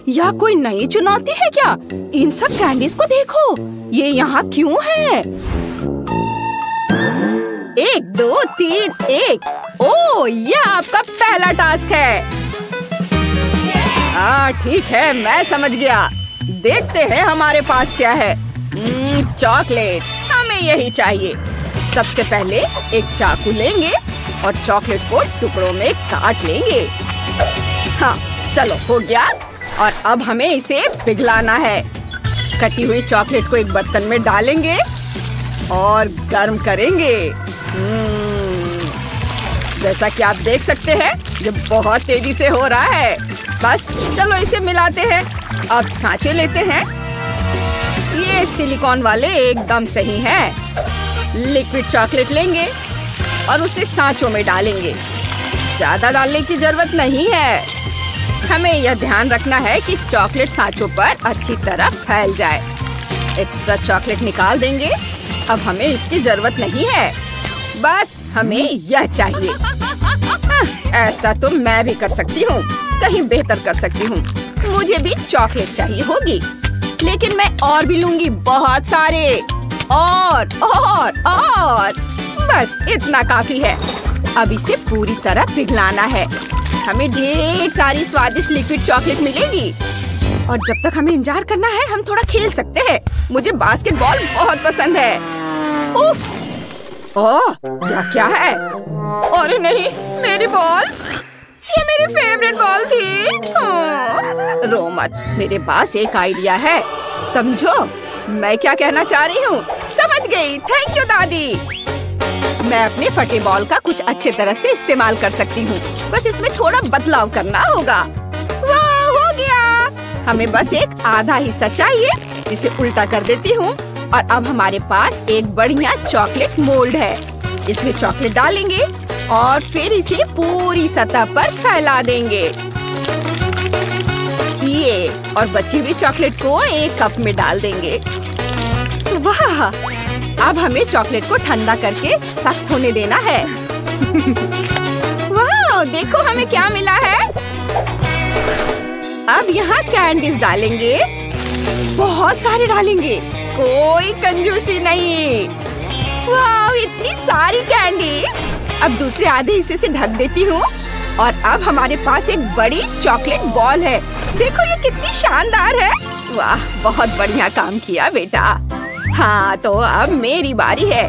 यह कोई नई चुनौती है क्या? इन सब कैंडीज को देखो, ये यहाँ क्यों है? 1 2 3 1। ओह, यह आपका पहला टास्क है। ठीक है, मैं समझ गया। देखते हैं हमारे पास क्या है। चॉकलेट, हमें यही चाहिए। सबसे पहले एक चाकू लेंगे और चॉकलेट को टुकड़ों में काट लेंगे। हाँ, चलो हो गया। और अब हमें इसे पिघलाना है। कटी हुई चॉकलेट को एक बर्तन में डालेंगे और गर्म करेंगे। जैसा कि आप देख सकते हैं, ये बहुत तेजी से हो रहा है। बस चलो इसे मिलाते हैं। अब सांचे लेते हैं। ये सिलिकॉन वाले एकदम सही हैं। लिक्विड चॉकलेट लेंगे और उसे सांचों में डालेंगे। ज्यादा डालने की जरूरत नहीं है। हमें यह ध्यान रखना है कि चॉकलेट सांचों पर अच्छी तरह फैल जाए। एक्स्ट्रा चॉकलेट निकाल देंगे। अब हमें इसकी जरूरत नहीं है। बस हमें यह चाहिए। ऐसा तो मैं भी कर सकती हूँ, कहीं बेहतर कर सकती हूँ। मुझे भी चॉकलेट चाहिए होगी, लेकिन मैं और भी लूंगी, बहुत सारे। और बस इतना काफी है। अब इसे पूरी तरह पिघलाना है। हमें ढेर सारी स्वादिष्ट लिक्विड चॉकलेट मिलेगी। और जब तक हमें इंतजार करना है, हम थोड़ा खेल सकते हैं। मुझे बास्केटबॉल बहुत पसंद है। उफ! यह क्या है? अरे नहीं, मेरी बॉल! ये मेरी फेवरेट बॉल थी। रो मत, मेरे पास एक आइडिया है। समझो मैं क्या कहना चाह रही हूँ। समझ गई, थैंक यू दादी। मैं अपने फटे बॉल का कुछ अच्छे तरह से इस्तेमाल कर सकती हूँ। बस इसमें थोड़ा बदलाव करना होगा। वाह, हो गया। हमें बस एक आधा हिस्सा चाहिए। इसे उल्टा कर देती हूँ और अब हमारे पास एक बढ़िया चॉकलेट मोल्ड है। इसमें चॉकलेट डालेंगे और फिर इसे पूरी सतह पर फैला देंगे। ये और बची हुई चॉकलेट को एक कप में डाल देंगे। वाह! अब हमें चॉकलेट को ठंडा करके सख्त होने देना है। वाह! देखो हमें क्या मिला है। अब यहाँ कैंडीज डालेंगे। बहुत सारे डालेंगे, कोई कंजूसी नहीं। वाह! इतनी सारी कैंडीज। अब दूसरे आधे हिस्से से ढक देती हूँ और अब हमारे पास एक बड़ी चॉकलेट बॉल है। देखो ये कितनी शानदार है। वाह, बहुत बढ़िया काम किया बेटा। हाँ, तो अब मेरी बारी है।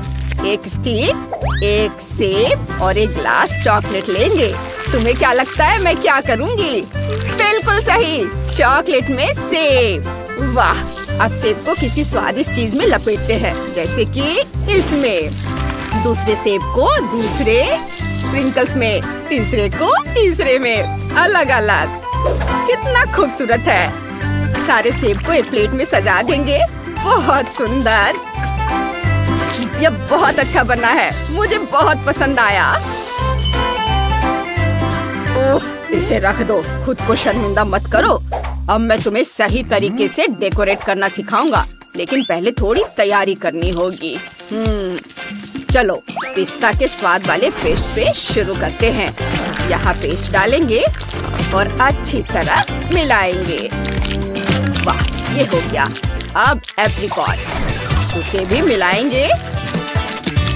एक स्टिक, एक सेब और एक ग्लास चॉकलेट लेंगे। तुम्हें क्या लगता है मैं क्या करूँगी? बिल्कुल सही, चॉकलेट में सेब। वाह! अब सेब को किसी स्वादिष्ट चीज में लपेटते हैं, जैसे कि इसमें। दूसरे सेब को दूसरे स्प्रिंकल्स में, तीसरे को तीसरे में, अलग अलग। कितना खूबसूरत है। सारे सेब को एक प्लेट में सजा देंगे। बहुत सुंदर। यह बहुत अच्छा बना है, मुझे बहुत पसंद आया। ओह, इसे रख दो, खुद को शर्मिंदा मत करो। अब मैं तुम्हें सही तरीके से डेकोरेट करना सिखाऊंगा, लेकिन पहले थोड़ी तैयारी करनी होगी। चलो पिस्ता के स्वाद वाले पेस्ट से शुरू करते हैं। यहाँ पेस्ट डालेंगे और अच्छी तरह मिलाएंगे। वाह, ये हो गया। अब एप्रिकॉट, उसे भी मिलाएंगे।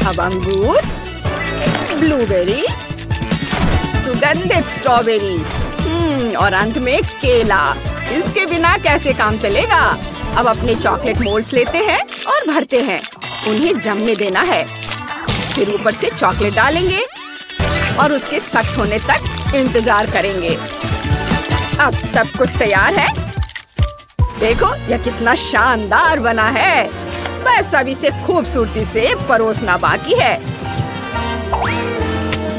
अब अंगूर, ब्लूबेरी, सुगंधित स्ट्रॉबेरी और अंत में केला। इसके बिना कैसे काम चलेगा। अब अपने चॉकलेट मोल्ड्स लेते हैं और भरते हैं। उन्हें जमने देना है। फिर ऊपर से चॉकलेट डालेंगे और उसके सख्त होने तक इंतजार करेंगे। अब सब कुछ तैयार है। देखो यह कितना शानदार बना है। बस अब इसे खूबसूरती से परोसना बाकी है।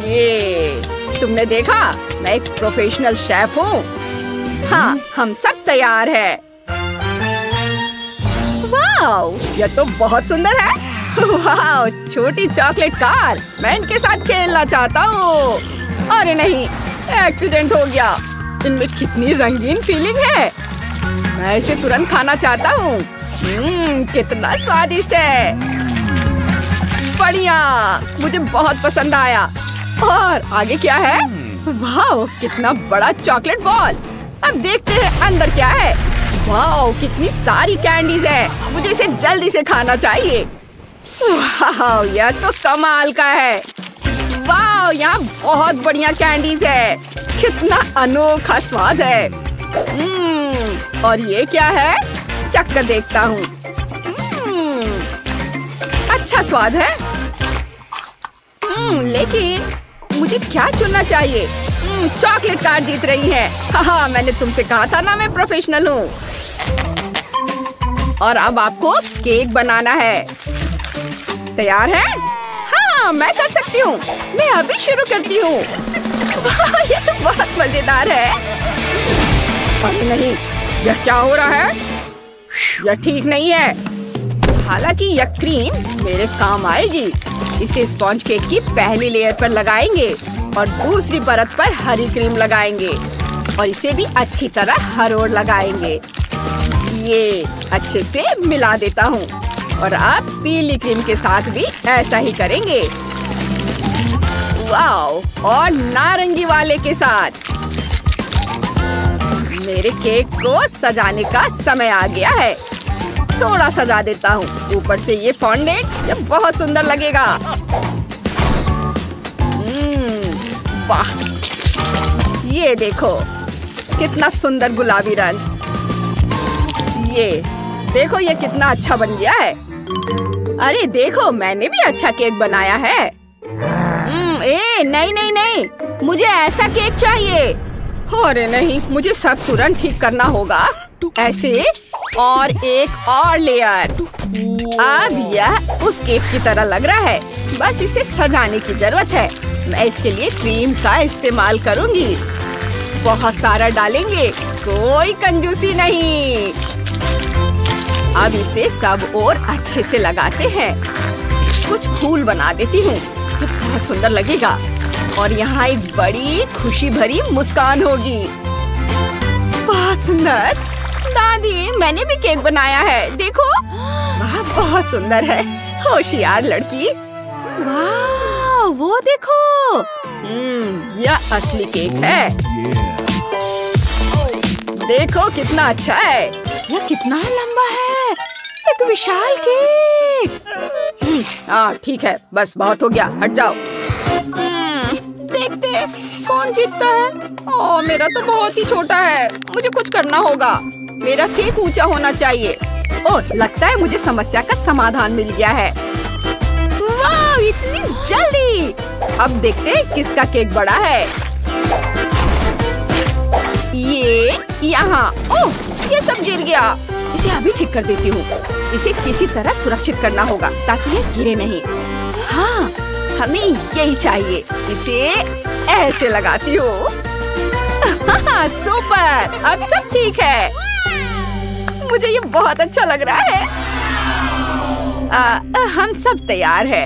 ये तुमने देखा, मैं एक प्रोफेशनल शेफ हूँ। हाँ, हम सब तैयार है। वाओ, यह तो बहुत सुंदर है। वाओ, छोटी चॉकलेट कार। मैं इनके साथ खेलना चाहता हूँ। अरे नहीं, एक्सीडेंट हो गया। इनमें कितनी रंगीन फीलिंग है। मैं इसे तुरंत खाना चाहता हूँ। कितना स्वादिष्ट है। बढ़िया, मुझे बहुत पसंद आया। और आगे क्या है? वाह, कितना बड़ा चॉकलेट बॉल। अब देखते हैं अंदर क्या है। वाओ, कितनी सारी कैंडीज है। मुझे इसे जल्दी से खाना चाहिए। वाओ, यह तो कमाल का है। वाओ, यहाँ बहुत बढ़िया कैंडीज है। कितना अनोखा स्वाद है। और ये क्या है? चख कर देखता हूँ। अच्छा स्वाद है। लेकिन मुझे क्या चुनना चाहिए? चॉकलेट कार जीत रही है। हाँ, मैंने तुमसे कहा था ना, मैं प्रोफेशनल हूँ। और अब आपको केक बनाना है। तैयार है? हाँ, मैं कर सकती हूँ। मैं अभी शुरू करती हूँ। ये तो बहुत मजेदार है। अरे नहीं, यह क्या हो रहा है? यह ठीक नहीं है। हालांकि यह क्रीम मेरे काम आएगी। इसे स्पॉन्ज केक की पहली लेयर पर लगाएंगे और दूसरी परत पर हरी क्रीम लगाएंगे और इसे भी अच्छी तरह हर ओर लगाएंगे। ये अच्छे से मिला देता हूँ और अब पीली क्रीम के साथ भी ऐसा ही करेंगे। वाओ, और नारंगी वाले के साथ। मेरे केक को सजाने का समय आ गया है। थोड़ा सजा देता हूँ ऊपर से ये फॉन्डेंट। ये बहुत सुंदर लगेगा। वाह, ये देखो कितना सुंदर गुलाबी रंग। ये देखो, ये कितना अच्छा बन गया है। अरे देखो, मैंने भी अच्छा केक बनाया है। नहीं नहीं नहीं, मुझे ऐसा केक चाहिए। अरे नहीं, मुझे सब तुरंत ठीक करना होगा। ऐसे और एक और लेयर। अब यह उस केक की तरह लग रहा है। बस इसे सजाने की जरूरत है। मैं इसके लिए क्रीम का इस्तेमाल करूंगी। बहुत सारा डालेंगे, कोई कंजूसी नहीं। अब इसे सब और अच्छे से लगाते हैं। कुछ फूल बना देती हूँ, ये बहुत सुंदर लगेगा और यहाँ एक बड़ी खुशी भरी मुस्कान होगी। बहुत सुंदर। दादी, मैंने भी केक बनाया है, देखो। वाह, बहुत सुंदर है। होशियार लड़की। वाह, वो देखो। यह असली केक है। देखो कितना अच्छा है। यह कितना लंबा है। एक विशाल केक। हाँ ठीक है, बस बहुत हो गया, हट जाओ। देखते कौन जीतता है। ओह, मेरा तो बहुत ही छोटा है। मुझे कुछ करना होगा। मेरा केक ऊंचा होना चाहिए। ओह, लगता है मुझे समस्या का समाधान मिल गया है। वाह, इतनी जल्दी। अब देखते हैं किसका केक बड़ा है। ये यहाँ। ओह, ये सब गिर गया। इसे अभी ठीक कर देती हूँ। इसे किसी तरह सुरक्षित करना होगा ताकि ये गिरे नहीं। हाँ, हमें यही चाहिए। इसे ऐसे लगाती हूँ। सुपर, अब सब ठीक है। मुझे ये बहुत अच्छा लग रहा है। हम सब तैयार हैं।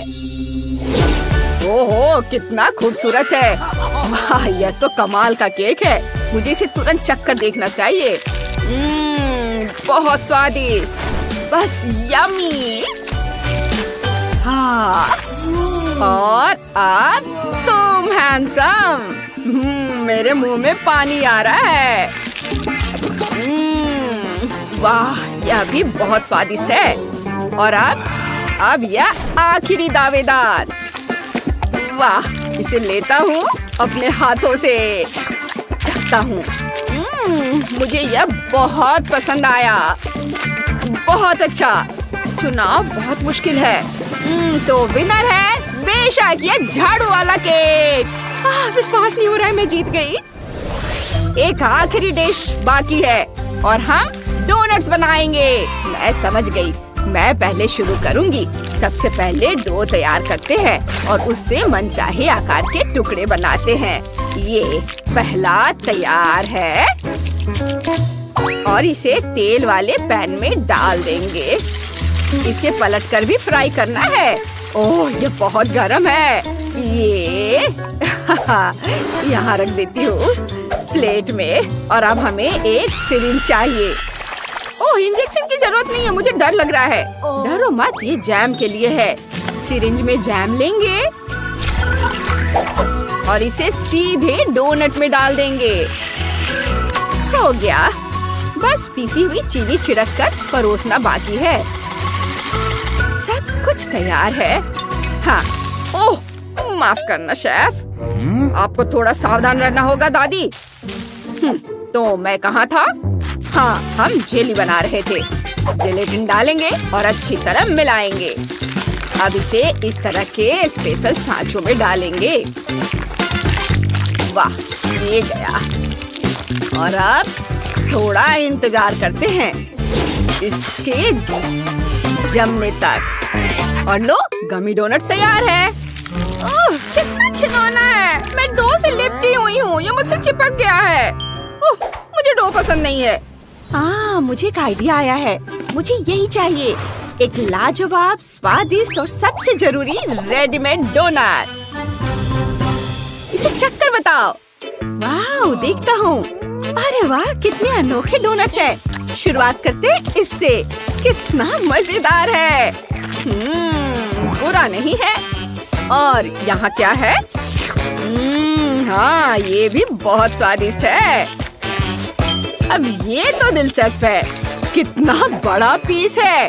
ओहो, कितना खूबसूरत है। वाह, यह तो कमाल का केक है। मुझे इसे तुरंत चख कर देखना चाहिए। बहुत स्वादिष्ट, बस यम्मी। हाँ, और अब तुम हैंडसम। मेरे मुंह में पानी आ रहा है। वाह, यह भी बहुत स्वादिष्ट है। और अब यह आखिरी दावेदार। वाह, इसे लेता हूँ अपने हाथों से, चखता हूँ। मुझे यह बहुत पसंद आया। बहुत अच्छा। चुनाव बहुत मुश्किल है। तो विनर है बेशक ये झाड़ू वाला केक। विश्वास नहीं हो रहा है, मैं जीत गई। एक आखिरी डिश बाकी है और हम डोनट्स बनाएंगे। मैं समझ गई। मैं पहले शुरू करूंगी। सबसे पहले डो तैयार करते हैं और उससे मनचाहे आकार के टुकड़े बनाते हैं। ये पहला तैयार है और इसे तेल वाले पैन में डाल देंगे। इसे पलटकर भी फ्राई करना है। ओह, ये बहुत गरम है। ये यहाँ रख देती हूँ प्लेट में। और अब हमें एक सिरिंज चाहिए। ओह, इंजेक्शन की जरूरत नहीं है, मुझे डर लग रहा है। डरो मत, ये जैम के लिए है। सिरिंज में जैम लेंगे और इसे सीधे डोनट में डाल देंगे। हो गया। बस पीसी हुई चीनी छिड़क कर परोसना बाकी है। सब कुछ तैयार है। हाँ, ओह, माफ करना शेफ, आपको थोड़ा सावधान रहना होगा दादी। तो मैं कहाँ था? हाँ, हम जेली बना रहे थे। जेलेटिन डालेंगे और अच्छी तरह मिलाएंगे। अब इसे इस तरह के स्पेशल सांचों में डालेंगे। वाह, ये गया। और अब थोड़ा इंतजार करते हैं इसके जमने तक। और लो, गमी डोनट तैयार है। ओह, कितना खिलौना है। मैं डो से लिपटी हुई हूँ, ये मुझसे चिपक गया है। ओह, मुझे डो पसंद नहीं है। मुझे एक आइडिया आया है। मुझे यही चाहिए, एक लाजवाब, स्वादिष्ट और सबसे जरूरी रेडीमेड डोनट। इसे चक्कर बताओ। वाह, देखता हूँ। अरे वाह, कितने अनोखे डोनट्स हैं। शुरुआत करते हैं इससे। कितना मजेदार है। बुरा नहीं है। और यहाँ क्या है? हाँ, ये भी बहुत स्वादिष्ट है। अब ये तो दिलचस्प है। कितना बड़ा पीस है।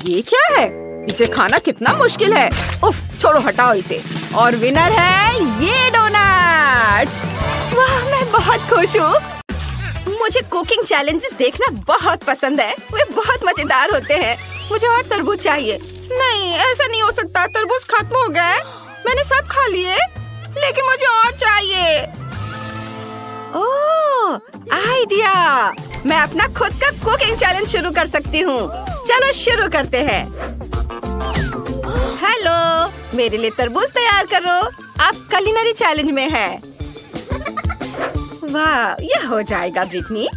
ये क्या है? इसे खाना कितना मुश्किल है। उफ, छोड़ो, हटाओ इसे। और विनर है ये डोनट। वाह, मैं बहुत खुश हूँ। मुझे कुकिंग चैलेंजेस देखना बहुत पसंद है। वे बहुत मजेदार होते हैं। मुझे और तरबूज चाहिए। नहीं, ऐसा नहीं हो सकता। तरबूज खत्म हो गए। मैंने सब खा लिए, लेकिन मुझे और चाहिए। ओह, आइडिया। मैं अपना खुद का कुकिंग चैलेंज शुरू कर सकती हूँ। चलो शुरू करते हैं। हेलो, मेरे लिए तरबूज तैयार करो। आप कुलिनरी चैलेंज में हैं। वाह, यह हो जाएगा ब्रिटनी।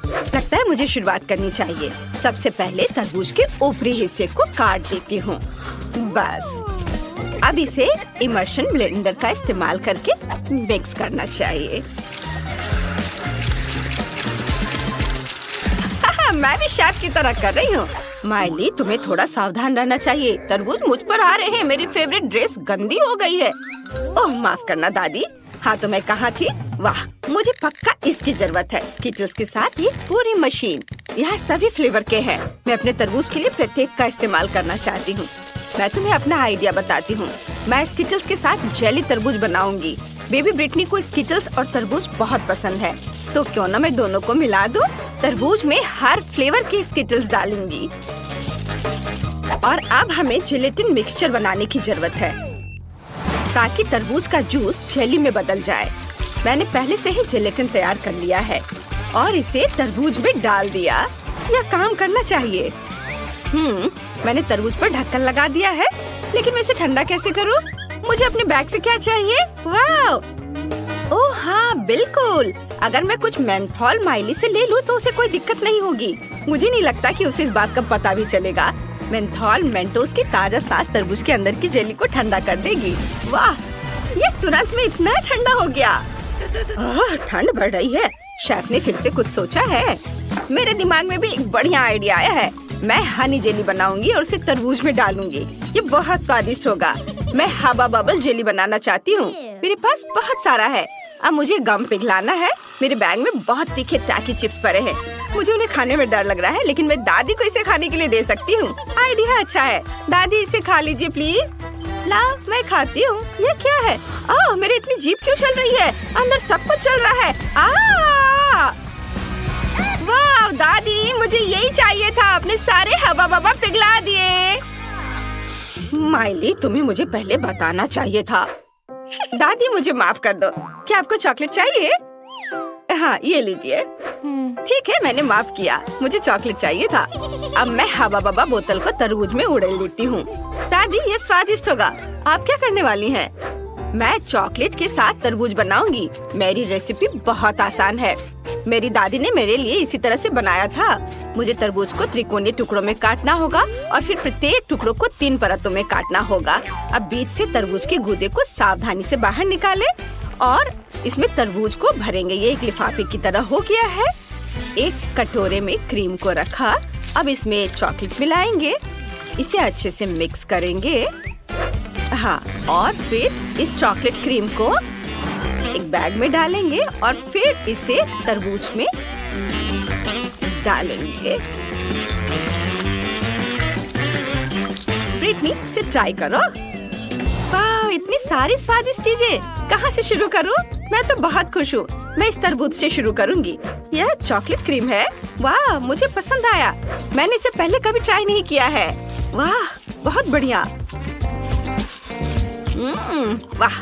लगता है मुझे शुरुआत करनी चाहिए। सबसे पहले तरबूज के ऊपरी हिस्से को काट देती हूँ। बस अब इसे इमर्शन ब्लेंडर का इस्तेमाल करके मिक्स करना चाहिए। मैं भी शेफ की तरह कर रही हूँ। माइली, तुम्हें थोड़ा सावधान रहना चाहिए। तरबूज मुझ पर आ रहे हैं। मेरी फेवरेट ड्रेस गंदी हो गई है। ओह, माफ करना दादी। हाँ, तो मैं कहाँ थी? वाह, मुझे पक्का इसकी जरूरत है। स्किटल्स के साथ ये पूरी मशीन। यहाँ सभी फ्लेवर के हैं। मैं अपने तरबूज के लिए प्रत्येक का इस्तेमाल करना चाहती हूँ। मैं तुम्हें अपना आइडिया बताती हूँ। मैं स्किटल्स के साथ जेली तरबूज बनाऊंगी। बेबी ब्रिटनी को स्किटल्स और तरबूज बहुत पसंद है, तो क्यों ना मैं दोनों को मिला दूं। तरबूज में हर फ्लेवर के स्किटल्स डालूंगी। और अब हमें जेलेटिन मिक्सचर बनाने की जरूरत है, ताकि तरबूज का जूस जेली में बदल जाए। मैंने पहले से ही जेलेटिन तैयार कर लिया है और इसे तरबूज में डाल दिया। यह काम करना चाहिए। मैंने तरबूज पर ढक्कन लगा दिया है, लेकिन मैं इसे ठंडा कैसे करूं? मुझे अपने बैग से क्या चाहिए? वाह! ओह हाँ, बिल्कुल। अगर मैं कुछ मेंथॉल माइली से ले लूं तो उसे कोई दिक्कत नहीं होगी। मुझे नहीं लगता कि उसे इस बात का पता भी चलेगा। मेंथॉल मेंटोस की ताजा सांस तरबूज के अंदर की जेली को ठंडा कर देगी। वाह, ये तुरंत में इतना ठंडा हो गया। ठंड बढ़ रही है। शेफ ने फिर से कुछ सोचा है। मेरे दिमाग में भी एक बढ़िया आइडिया आया है। मैं हनी जेली बनाऊंगी और उसे तरबूज में डालूंगी। ये बहुत स्वादिष्ट होगा। मैं हवा बबल जेली बनाना चाहती हूँ। मेरे पास बहुत सारा है। अब मुझे गम पिघलाना है। मेरे बैग में बहुत तीखे टाकी चिप्स पड़े हैं। मुझे उन्हें खाने में डर लग रहा है, लेकिन मैं दादी को इसे खाने के लिए दे सकती हूँ। आइडिया अच्छा है। दादी, इसे खा लीजिए प्लीज। लाओ, मैं खाती हूँ। ये क्या है? ओह, मेरी इतनी जीभ क्यों चल रही है? अंदर सब कुछ चल रहा है। वाह दादी, मुझे यही चाहिए था। अपने सारे हवा बबा पिघला दिए। माइली, तुम्हें मुझे पहले बताना चाहिए था। दादी, मुझे माफ कर दो। क्या आपको चॉकलेट चाहिए? हाँ, ये लीजिए। ठीक है, मैंने माफ किया। मुझे चॉकलेट चाहिए था। अब मैं हवा बबा बोतल को तरबूज में उड़ेल देती हूँ। दादी, ये स्वादिष्ट होगा। आप क्या करने वाली हैं? मैं चॉकलेट के साथ तरबूज बनाऊंगी। मेरी रेसिपी बहुत आसान है। मेरी दादी ने मेरे लिए इसी तरह से बनाया था। मुझे तरबूज को त्रिकोणीय टुकड़ों में काटना होगा और फिर प्रत्येक टुकड़ों को 3 परतों में काटना होगा। अब बीच से तरबूज के गूदे को सावधानी से बाहर निकालें और इसमें तरबूज को भरेंगे। ये एक लिफाफे की तरह हो गया है। एक कटोरे में क्रीम को रखा। अब इसमें चॉकलेट मिलाएंगे। इसे अच्छे से मिक्स करेंगे। हाँ, और फिर इस चॉकलेट क्रीम को एक बैग में डालेंगे और फिर इसे तरबूज में डालेंगे। ब्रिटनी, इसे ट्राई करो। वाह, इतनी सारी स्वादिष्ट चीजें। कहाँ से शुरू करूँ? मैं तो बहुत खुश हूँ। मैं इस तरबूज से शुरू करूँगी। यह चॉकलेट क्रीम है। वाह, मुझे पसंद आया। मैंने इसे पहले कभी ट्राई नहीं किया है। वाह, बहुत बढ़िया। वाह।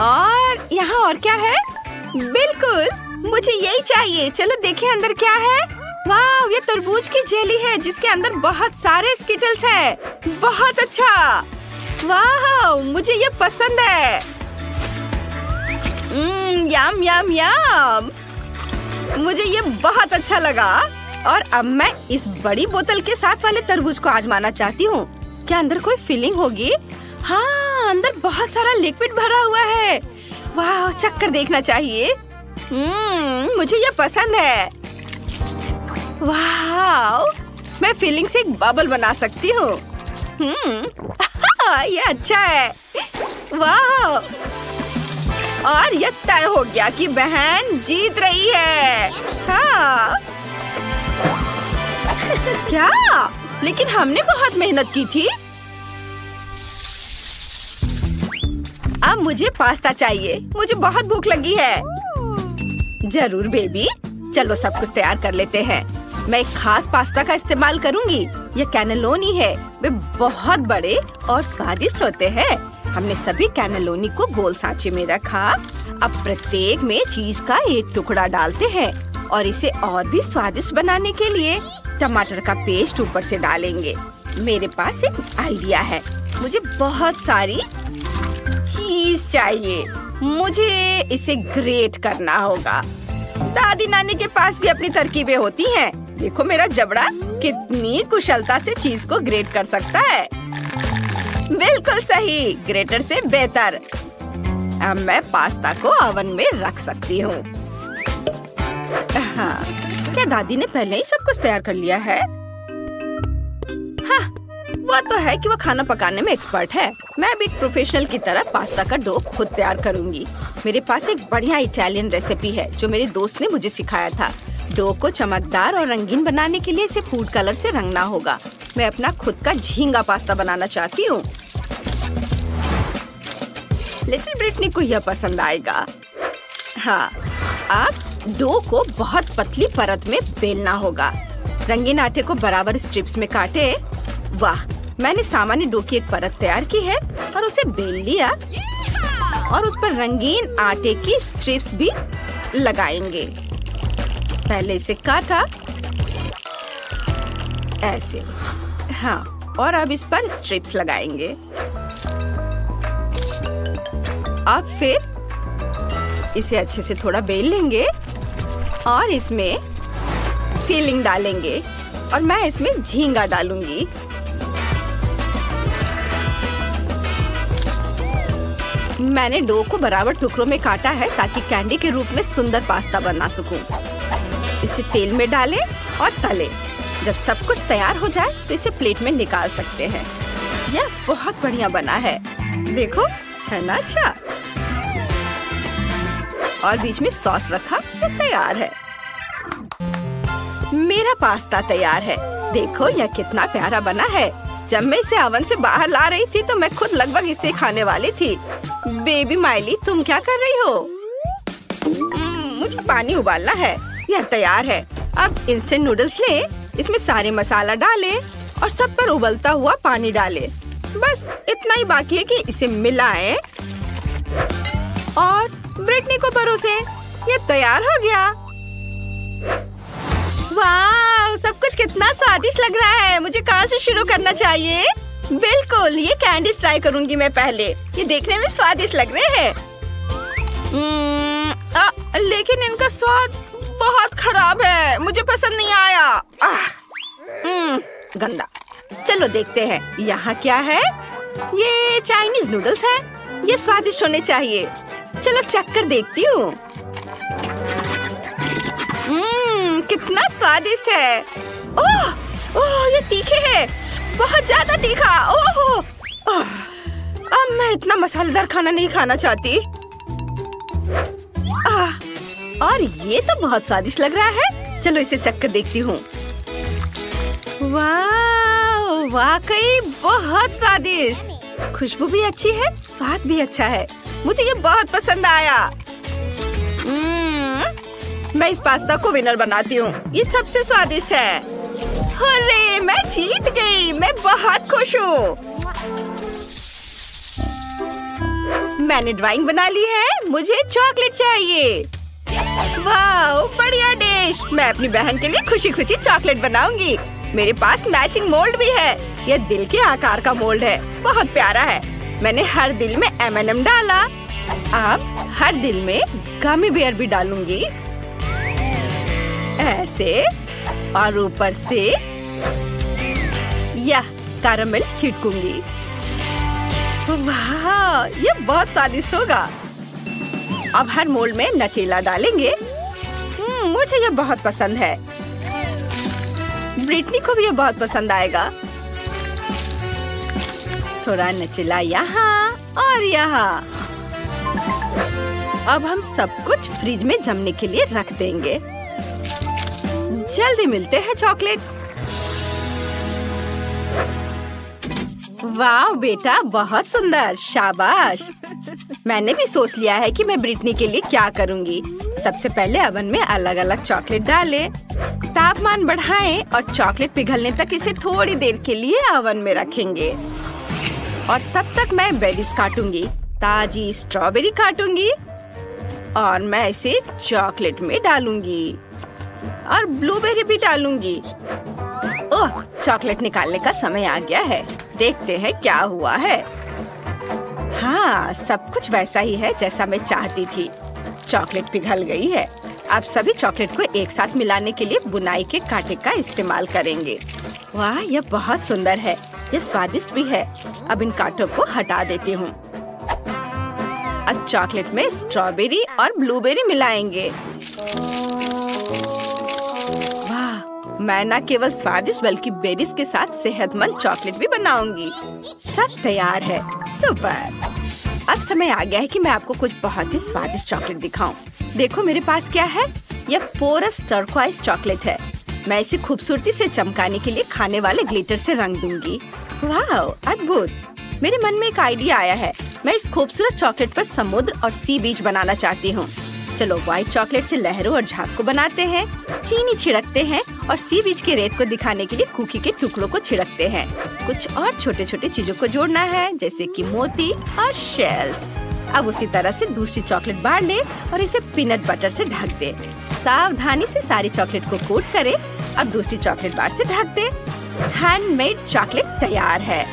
और यहाँ और क्या है? बिल्कुल, मुझे यही चाहिए। चलो देखें अंदर क्या है। वाह, ये तरबूज की जेली है जिसके अंदर बहुत सारे स्किटल्स हैं। बहुत अच्छा। वाह, मुझे ये पसंद है। यम यम यम। मुझे ये बहुत अच्छा लगा। और अब मैं इस बड़ी बोतल के साथ वाले तरबूज को आजमाना चाहती हूँ। क्या अंदर कोई फीलिंग होगी? हाँ, अंदर बहुत सारा लिक्विड भरा हुआ है। वाह, चक्कर देखना चाहिए। मुझे ये पसंद है। वाह, मैं फीलिंग से एक बबल बना सकती हूँ। ये अच्छा है। वाह, और ये तय हो गया कि बहन जीत रही है। हाँ। क्या? लेकिन हमने बहुत मेहनत की थी। अब मुझे पास्ता चाहिए। मुझे बहुत भूख लगी है। जरूर बेबी, चलो सब कुछ तैयार कर लेते हैं। मैं एक खास पास्ता का इस्तेमाल करूंगी। ये कैनेलोनी है। वे बहुत बड़े और स्वादिष्ट होते हैं। हमने सभी कैनेलोनी को गोल सांचे में रखा। अब प्रत्येक में चीज का एक टुकड़ा डालते हैं और इसे और भी स्वादिष्ट बनाने के लिए टमाटर का पेस्ट ऊपर से डालेंगे। मेरे पास एक आइडिया है। मुझे बहुत सारी चीज चाहिए। मुझे इसे ग्रेट करना होगा। दादी नानी के पास भी अपनी तरकीबें होती हैं। देखो मेरा जबड़ा कितनी कुशलता से चीज को ग्रेट कर सकता है। बिल्कुल सही, ग्रेटर से बेहतर। अब मैं पास्ता को ओवन में रख सकती हूँ। हाँ, क्या दादी ने पहले ही सब कुछ तैयार कर लिया है? हाँ, वो तो है कि वो खाना पकाने में एक्सपर्ट है। मैं भी एक प्रोफेशनल की तरह पास्ता का डो खुद तैयार करूंगी। मेरे पास एक बढ़िया इटालियन रेसिपी है जो मेरे दोस्त ने मुझे सिखाया था। डो को चमकदार और रंगीन बनाने के लिए इसे फूड कलर से रंगना होगा। मैं अपना खुद का झींगा पास्ता बनाना चाहती हूँ। लिटिल ब्रिटनी को यह पसंद आएगा। हाँ, अब डो को बहुत पतली परत में बेलना होगा। रंगीन आटे को बराबर स्ट्रिप्स में काटे। वाह, मैंने सामान्य डो की एक परत तैयार की है और उसे बेल लिया और उस पर रंगीन आटे की स्ट्रिप्स भी लगाएंगे। पहले इसे काटा ऐसे। हाँ, और अब इस पर स्ट्रिप्स लगाएंगे। अब फिर इसे अच्छे से थोड़ा बेल लेंगे और इसमें फिलिंग डालेंगे और मैं इसमें झींगा डालूंगी। मैंने डो को बराबर टुकड़ों में काटा है ताकि कैंडी के रूप में सुंदर पास्ता बना सकूं। इसे तेल में डालें और तलें। जब सब कुछ तैयार हो जाए तो इसे प्लेट में निकाल सकते हैं। यह बहुत बढ़िया बना है। देखो, है ना अच्छा? और बीच में सॉस रखा। यह तैयार है। मेरा पास्ता तैयार है। देखो यह कितना प्यारा बना है। जब मैं इसे ओवन से बाहर ला रही थी तो मैं खुद लगभग इसे खाने वाली थी। बेबी माइली, तुम क्या कर रही हो? मुझे पानी उबालना है। यह तैयार है। अब इंस्टेंट नूडल्स लें, इसमें सारे मसाला डालें और सब पर उबलता हुआ पानी डालें। बस इतना ही बाकी है कि इसे मिलाएं और ब्रिटनी को परोसें। यह तैयार हो गया। वाह, सब कुछ कितना स्वादिष्ट लग रहा है। मुझे कहाँ से शुरू करना चाहिए? बिल्कुल, ये कैंडीज ट्राई करूंगी मैं पहले। ये देखने में स्वादिष्ट लग रहे हैं। लेकिन इनका स्वाद बहुत खराब है। मुझे पसंद नहीं आया। गंदा। चलो देखते हैं यहाँ क्या है। ये चाइनीज नूडल्स हैं। ये स्वादिष्ट होने चाहिए। चलो चक्कर देखती हूँ। कितना स्वादिष्ट है। ओह, ओह, ये तीखे है। बहुत ज्यादा तीखा। ओह, अब मैं इतना मसालेदार खाना नहीं खाना चाहती। और ये तो बहुत स्वादिष्ट लग रहा है। चलो इसे चख कर देखती हूँ। वाह, वाकई बहुत स्वादिष्ट। खुशबू भी अच्छी है, स्वाद भी अच्छा है। मुझे ये बहुत पसंद आया। मैं इस पास्ता को विनर बनाती हूँ। ये सबसे स्वादिष्ट है। अरे मैं जीत गई। मैं बहुत खुश हूँ। मैंने ड्राइंग बना ली है। मुझे चॉकलेट चाहिए। वाह, बढ़िया डिश। मैं अपनी बहन के लिए खुशी खुशी चॉकलेट बनाऊंगी। मेरे पास मैचिंग मोल्ड भी है। यह दिल के आकार का मोल्ड है, बहुत प्यारा है। मैंने हर दिल में M&M डाला। अब हर दिल में गमी बेयर भी डालूंगी, ऐसे, और ऊपर से यह कैरामल छिड़कूंगी। वाह, ये बहुत स्वादिष्ट होगा। अब हर मोल्ड में नटेला डालेंगे। मुझे ये बहुत पसंद है। ब्रिटनी को भी ये बहुत पसंद आएगा। थोड़ा नटेला यहाँ और यहाँ। अब हम सब कुछ फ्रिज में जमने के लिए रख देंगे। जल्दी मिलते हैं चॉकलेट। वाह बेटा, बहुत सुंदर, शाबाश। मैंने भी सोच लिया है कि मैं ब्रिटनी के लिए क्या करूंगी। सबसे पहले ओवन में अलग अलग चॉकलेट डालें, तापमान बढ़ाएं और चॉकलेट पिघलने तक इसे थोड़ी देर के लिए ओवन में रखेंगे। और तब तक मैं बेरीज काटूंगी। ताजी स्ट्रॉबेरी काटूंगी और मैं इसे चॉकलेट में डालूंगी और ब्लूबेरी भी डालूंगी। ओह, चॉकलेट निकालने का समय आ गया है। देखते हैं क्या हुआ है। हाँ, सब कुछ वैसा ही है जैसा मैं चाहती थी। चॉकलेट पिघल गई है। अब सभी चॉकलेट को एक साथ मिलाने के लिए बुनाई के कांटे का इस्तेमाल करेंगे। वाह, यह बहुत सुंदर है। यह स्वादिष्ट भी है। अब इन कांटों को हटा देती हूँ। अब चॉकलेट में स्ट्रॉबेरी और ब्लूबेरी मिलाएंगे। वाह, मैं न केवल स्वादिष्ट बल्कि बेरीज के साथ सेहतमंद चॉकलेट भी बनाऊंगी। सब तैयार है। सुपर। अब समय आ गया है कि मैं आपको कुछ बहुत ही स्वादिष्ट चॉकलेट दिखाऊं। देखो मेरे पास क्या है। यह पोरस टर्कोइज चॉकलेट है। मैं इसे खूबसूरती से चमकाने के लिए खाने वाले ग्लिटर से रंग दूंगी। वाह, अद्भुत। मेरे मन में एक आइडिया आया है। मैं इस खूबसूरत चॉकलेट पर समुद्र और सी बीच बनाना चाहती हूँ। चलो व्हाइट चॉकलेट से लहरों और झाग को बनाते हैं, चीनी छिड़कते हैं और सी बीच के रेत को दिखाने के लिए कुकी के टुकड़ों को छिड़कते हैं। कुछ और छोटे छोटे चीजों को जोड़ना है, जैसे कि मोती और शेल्स। अब उसी तरह से दूसरी चॉकलेट बार ले और इसे पीनट बटर से ढक दे। सावधानी से सारी चॉकलेट को कोट करें। अब दूसरी चॉकलेट बार से ढक दे। हैंडमेड चॉकलेट तैयार है।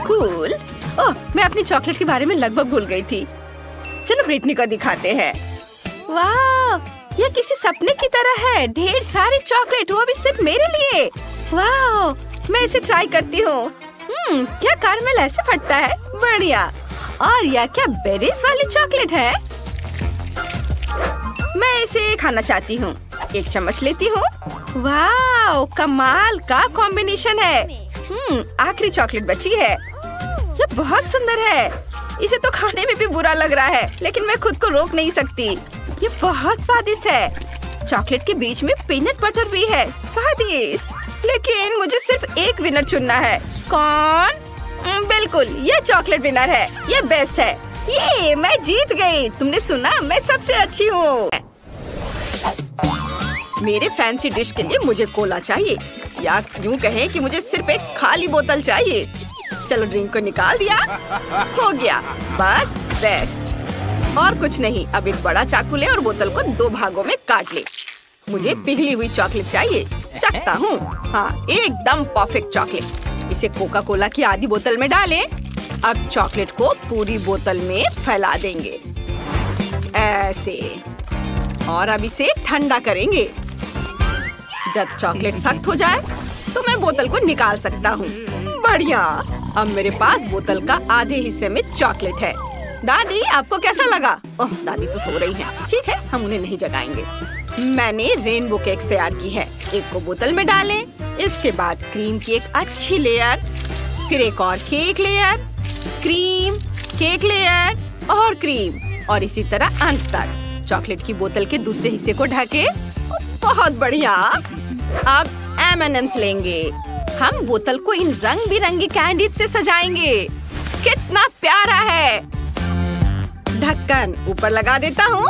कूल। ओह, मैं अपनी चॉकलेट के बारे में लगभग भूल गई थी। चलो ब्रिटनी को दिखाते हैं। वाह, यह किसी सपने की तरह है। ढेर सारी चॉकलेट, वो भी सिर्फ मेरे लिए। वाह, मैं इसे ट्राई करती हूँ। क्या कैरामल ऐसे फटता है। बढ़िया। और यह क्या बेरीज वाली चॉकलेट है। मैं इसे खाना चाहती हूँ। एक चम्मच लेती हूँ। वाह, कमाल का कॉम्बिनेशन है। आखिरी चॉकलेट बची है। यह बहुत सुंदर है। इसे तो खाने में भी बुरा लग रहा है, लेकिन मैं खुद को रोक नहीं सकती। ये बहुत स्वादिष्ट है। चॉकलेट के बीच में पीनट बटर भी है। स्वादिष्ट। लेकिन मुझे सिर्फ एक विनर चुनना है। कौन? बिल्कुल, ये चॉकलेट विनर है। ये बेस्ट है। ये मैं जीत गई। तुमने सुना, मैं सबसे अच्छी हूँ। मेरे फैंसी डिश के लिए मुझे कोला चाहिए, या यूँ कहें कि मुझे सिर्फ एक खाली बोतल चाहिए। चलो ड्रिंक को निकाल दिया। हो गया, बस बेस्ट। और कुछ नहीं। अब एक बड़ा चाकू ले और बोतल को 2 भागों में काट ले। मुझे पिघली हुई चॉकलेट चाहिए। चखता हूँ। हाँ, एकदम परफेक्ट चॉकलेट। इसे कोका कोला की आधी बोतल में डालें। अब चॉकलेट को पूरी बोतल में फैला देंगे, ऐसे। और अब इसे ठंडा करेंगे। जब चॉकलेट सख्त हो जाए तो मैं बोतल को निकाल सकता हूँ। बढ़िया। अब मेरे पास बोतल का आधे हिस्से में चॉकलेट है। दादी, आपको कैसा लगा? ओह, दादी तो सो रही हैं। ठीक है, हम उन्हें नहीं जगाएंगे। मैंने रेनबो केक्स तैयार की है। एक को बोतल में डालें, इसके बाद क्रीम की एक अच्छी लेयर, फिर एक और cake layer, cream, cake layer और क्रीम, और इसी तरह अंत तक। चॉकलेट की बोतल के दूसरे हिस्से को ढके। बहुत बढ़िया। अब M&M's लेंगे। हम बोतल को इन रंग बिरंगी कैंडीज से सजाएंगे। कितना प्यारा है। ढक्कन ऊपर लगा देता हूँ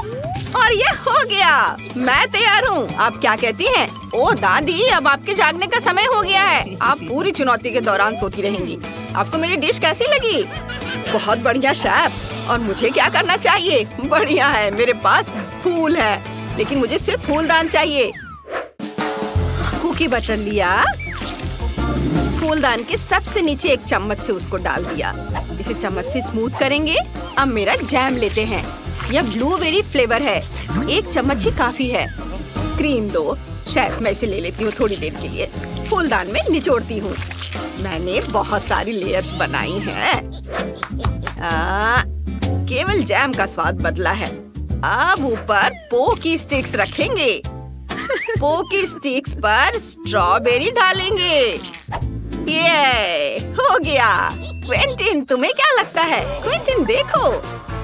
और ये हो गया। मैं तैयार हूँ। आप क्या कहती हैं? ओ दादी, अब आपके जागने का समय हो गया है। आप पूरी चुनौती के दौरान सोती रहेंगी। आपको मेरी डिश कैसी लगी? बहुत बढ़िया शेफ। और मुझे क्या करना चाहिए? बढ़िया है, मेरे पास फूल है, लेकिन मुझे सिर्फ फूलदान चाहिए। कुकी बटर लिया, फूलदान के सबसे नीचे एक चम्मच से उसको डाल दिया। इसे चम्मच से स्मूथ करेंगे। अब मेरा जैम लेते हैं। यह ब्लूबेरी फ्लेवर है। 1 चम्मच ही काफी है। क्रीम दो। शेफ, मैं इसे ले लेती हूँ थोड़ी देर के लिए। फूलदान में निचोड़ती हूँ। मैंने बहुत सारी लेयर्स बनाई हैं। केवल जैम का स्वाद बदला है। अब ऊपर पोकी स्टिक्स रखेंगे। पोकी स्टिक्स पर स्ट्रॉबेरी डालेंगे। ये हो गया। क्विंटीन, तुम्हें क्या लगता है? क्विंटीन देखो,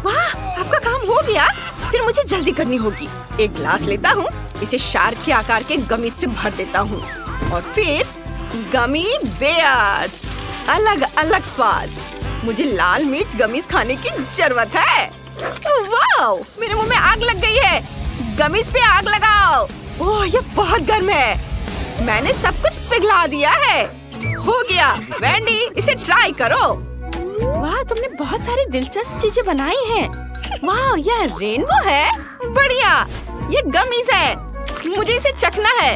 वाह, आपका काम हो गया। फिर मुझे जल्दी करनी होगी। एक ग्लास लेता हूँ, इसे शार्क के आकार के गमीज से भर देता हूँ और फिर गमी बेयर्स। अलग अलग स्वाद। मुझे लाल मिर्च गमीज खाने की जरूरत है। वाह, मेरे मुंह में आग लग गई है। गमीज पे आग लगाओ। ओह, ये बहुत गर्म है। मैंने सब कुछ पिघला दिया है। हो गया। वेंडी, इसे ट्राई करो। वाह, तुमने बहुत सारी दिलचस्प चीजें बनाई हैं। वाह, यह रेनबो है। बढ़िया। ये गमीज है। मुझे इसे चखना है।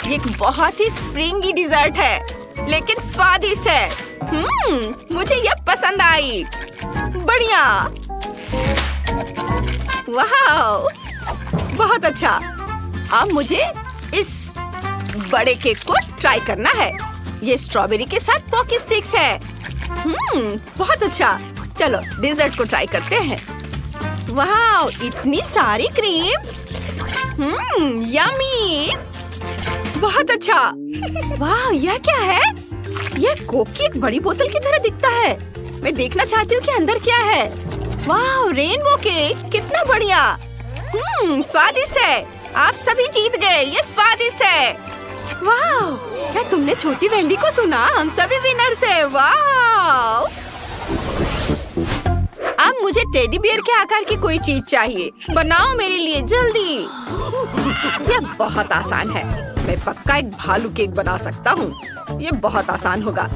ये एक बहुत ही स्प्रिंगी डिजर्ट है, लेकिन स्वादिष्ट है। मुझे यह पसंद आई। बढ़िया। वाह, बहुत अच्छा। अब मुझे इस बड़े केक को ट्राई करना है। ये स्ट्रॉबेरी के साथ पॉकी स्टिक्स है। बहुत अच्छा। चलो डिजर्ट को ट्राई करते हैं। वाह, इतनी सारी क्रीम। यम्मी। बहुत अच्छा। वाह, यह क्या है? यह कोक की एक बड़ी बोतल की तरह दिखता है। मैं देखना चाहती हूँ कि अंदर क्या है। वाह, रेनबो केक, कितना बढ़िया। स्वादिष्ट है। आप सभी जीत गए। ये स्वादिष्ट है। वाह, क्या तुमने छोटी वेंडी को सुना? हम सभी विनर्स हैं। वाह। अब मुझे टेडी बियर के आकार की कोई चीज चाहिए। बनाओ मेरे लिए जल्दी। यह बहुत आसान है। मैं पक्का एक भालू केक बना सकता हूँ। ये बहुत आसान होगा।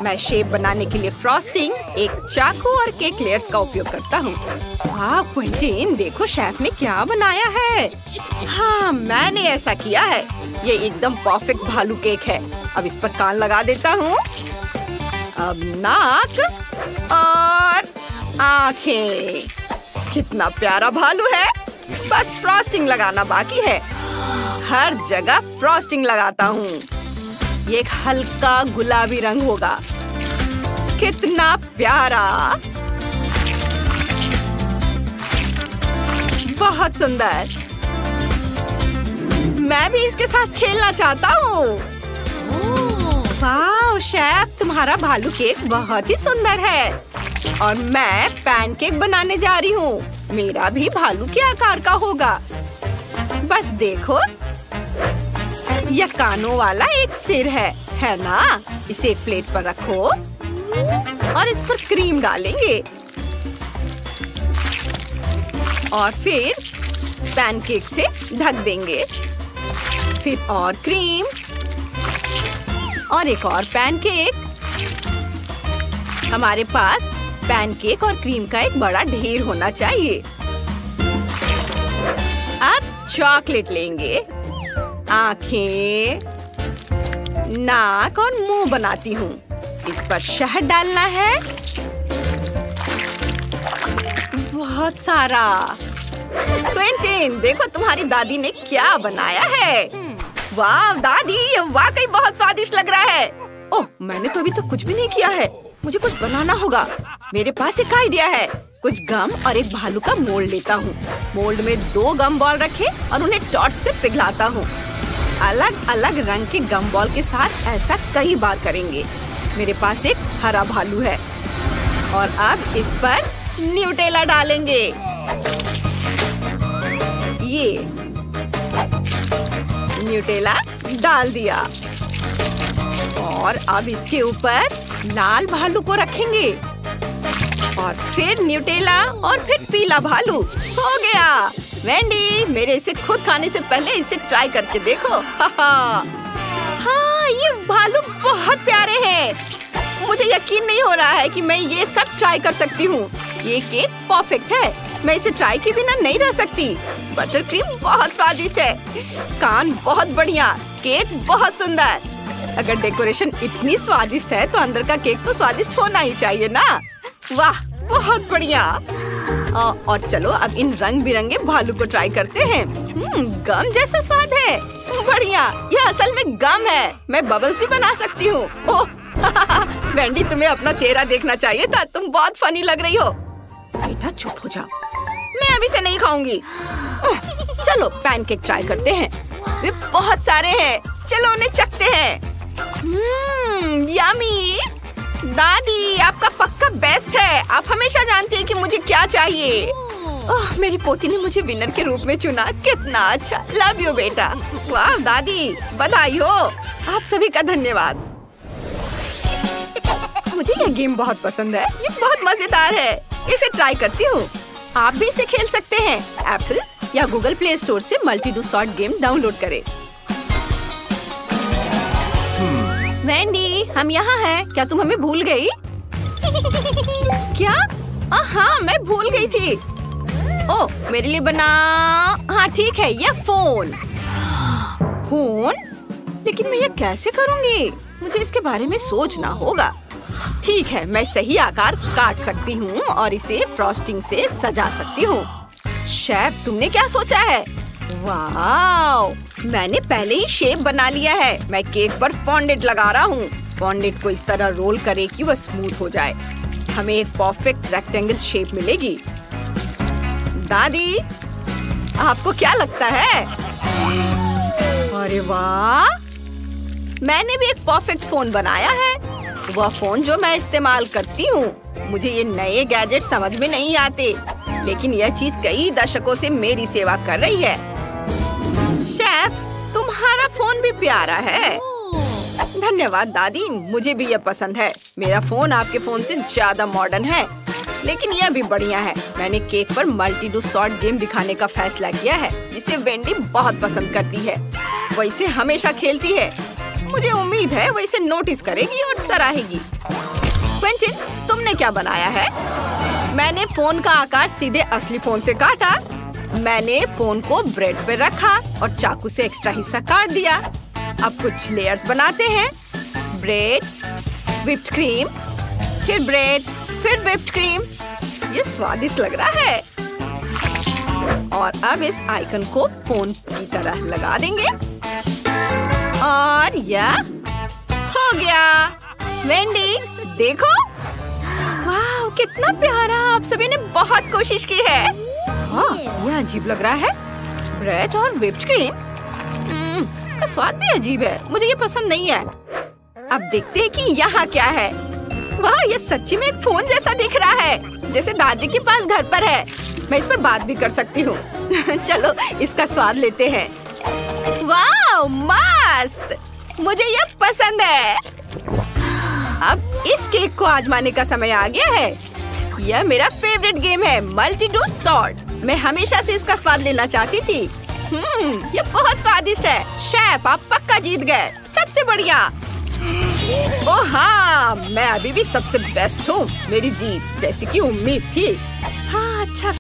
मैं शेप बनाने के लिए फ्रॉस्टिंग, एक चाकू और केक लेयर्स का उपयोग करता हूँ। हाँ क्विंटीन, देखो शेफ ने क्या बनाया है। हाँ, मैंने ऐसा किया है। ये एकदम परफेक्ट भालू केक है। अब इस पर कान लगा देता हूँ। अब नाक और आँखें। कितना प्यारा भालू है। बस फ्रॉस्टिंग लगाना बाकी है। हर जगह फ्रॉस्टिंग लगाता हूँ। ये एक हल्का गुलाबी रंग होगा। कितना प्यारा। बहुत सुंदर। मैं भी इसके साथ खेलना चाहता हूँ। वाह शेफ, तुम्हारा भालू केक बहुत ही सुंदर है। और मैं पैनकेक बनाने जा रही हूँ। मेरा भी भालू के आकार का होगा। बस देखो, यह कानों वाला एक सिर है ना? इसे एक प्लेट पर रखो और इस पर क्रीम डालेंगे और फिर पैनकेक से ढक देंगे। फिर और क्रीम और एक और पैनकेक। हमारे पास पैनकेक और क्रीम का एक बड़ा ढेर होना चाहिए। अब चॉकलेट लेंगे। आँखें, नाक और मुंह बनाती हूँ। इस पर शहद डालना है, बहुत सारा। क्विंटीन, देखो तुम्हारी दादी ने क्या बनाया है। वाह दादी, ये वाकई बहुत स्वादिष्ट लग रहा है। ओह, मैंने तो अभी तक कुछ भी नहीं किया है। मुझे कुछ बनाना होगा। मेरे पास एक आइडिया है। कुछ गम और एक भालू का मोल्ड लेता हूँ। मोल्ड में 2 गम बॉल रखे और उन्हें टॉर्च से पिघलाता हूँ। अलग अलग रंग के गम बॉल के साथ ऐसा कई बार करेंगे। मेरे पास एक हरा भालू है और अब इस पर न्यूटेला डालेंगे। ये न्यूटेला डाल दिया और अब इसके ऊपर लाल भालू को रखेंगे और फिर न्यूटेला और फिर पीला भालू। हो गया। वेंडी, मेरे इसे खुद खाने से पहले इसे ट्राई करके देखो। हाँ, ये भालू बहुत प्यारे हैं। मुझे यकीन नहीं हो रहा है कि मैं ये सब ट्राई कर सकती हूँ। ये केक परफेक्ट है। मैं इसे ट्राई के बिना नहीं रह सकती। बटर क्रीम बहुत स्वादिष्ट है, कान बहुत बढ़िया, केक बहुत सुंदर। अगर डेकोरेशन इतनी स्वादिष्ट है तो अंदर का केक तो स्वादिष्ट होना ही चाहिए ना। वाह, बहुत बढ़िया। और चलो अब इन रंग बिरंगे भालू को ट्राई करते हैं। गम जैसा स्वाद है। बढ़िया, यह असल में गम है। मैं बबल्स भी बना सकती हूँ। ओह वेंडी, तुम्हें अपना चेहरा देखना चाहिए था। तुम बहुत फनी लग रही हो। बेटा चुप हो जाओ, मैं अभी से नहीं खाऊंगी। चलो पैनकेक ट्राई करते हैं। वे बहुत सारे हैं, चलो उन्हें चखते हैं। यम्मी। दादी, आपका पक्का बेस्ट है। आप हमेशा जानती हैं कि मुझे क्या चाहिए। मेरी पोती ने मुझे विनर के रूप में चुना। कितना अच्छा। लव यू बेटा। वाह दादी, बधाई हो। आप सभी का धन्यवाद। मुझे यह गेम बहुत पसंद है। ये बहुत मजेदार है। इसे ट्राई करती हूँ। आप भी इसे खेल सकते हैं। एप्पल या गूगल प्ले स्टोर से multi do sort game download करें। वेंडी, हम यहाँ हैं। क्या तुम हमें भूल गई? क्या? हाँ, मैं भूल गई थी। ओह, मेरे लिए बना। हाँ ठीक है, यह फोन। लेकिन मैं यह कैसे करूँगी? मुझे इसके बारे में सोचना होगा। ठीक है, मैं सही आकार काट सकती हूँ और इसे फ्रॉस्टिंग से सजा सकती हूँ। शेफ, तुमने क्या सोचा है? वाह, मैंने पहले ही शेप बना लिया है। मैं केक पर फॉन्डेंट लगा रहा हूँ। फॉन्डेंट को इस तरह रोल करे कि वह स्मूथ हो जाए। हमें एक परफेक्ट रेक्टेंगल शेप मिलेगी। दादी, आपको क्या लगता है? अरे वाह, मैंने भी एक परफेक्ट फोन बनाया है। वह फोन जो मैं इस्तेमाल करती हूँ। मुझे ये नए गैजेट समझ में नहीं आते, लेकिन यह चीज कई दशकों से मेरी सेवा कर रही है। शेफ, तुम्हारा फोन भी प्यारा है। धन्यवाद दादी, मुझे भी यह पसंद है। मेरा फोन आपके फोन से ज्यादा मॉडर्न है, लेकिन यह भी बढ़िया है। मैंने केक पर मल्टी डू सॉर्ट गेम दिखाने का फैसला किया है, जिसे वेंडी बहुत पसंद करती है। वह इसे हमेशा खेलती है। मुझे उम्मीद है वह इसे नोटिस करेगी और सराहेगी। क्विंटिन, तुमने क्या बनाया है? मैंने फोन का आकार सीधे असली फोन से काटा। मैंने फोन को ब्रेड पे रखा और चाकू से एक्स्ट्रा हिस्सा काट दिया। अब कुछ लेयर्स बनाते हैं। ब्रेड, व्हिप्ड क्रीम, फिर ब्रेड, फिर व्हिप्ड क्रीम। ये स्वादिष्ट लग रहा है। और अब इस आइकन को फोन की तरह लगा देंगे और यह हो गया। वेंडी, देखो। वाह, कितना प्यारा। आप सभी ने बहुत कोशिश की है। यह अजीब लग रहा है। ब्रेड और व्हिप्ड क्रीम। इसका स्वाद भी अजीब है। मुझे ये पसंद नहीं है। अब देखते हैं कि यहाँ क्या है। वाह, ये सच्ची में एक फोन जैसा दिख रहा है, जैसे दादी के पास घर पर है। मैं इस पर बात भी कर सकती हूँ। चलो इसका स्वाद लेते हैं। वाह, मस्त। मुझे यह पसंद है। अब इस केक को आजमाने का समय आ गया है। यह मेरा फेवरेट गेम है, मल्टी डू सॉर्ट। मैं हमेशा से इसका स्वाद लेना चाहती थी। यह बहुत स्वादिष्ट है। शेफ, आप पक्का जीत गए। सबसे बढ़िया। ओह हाँ, मैं अभी भी सबसे बेस्ट हूँ। मेरी जीत जैसी कि उम्मीद थी। हाँ, अच्छा।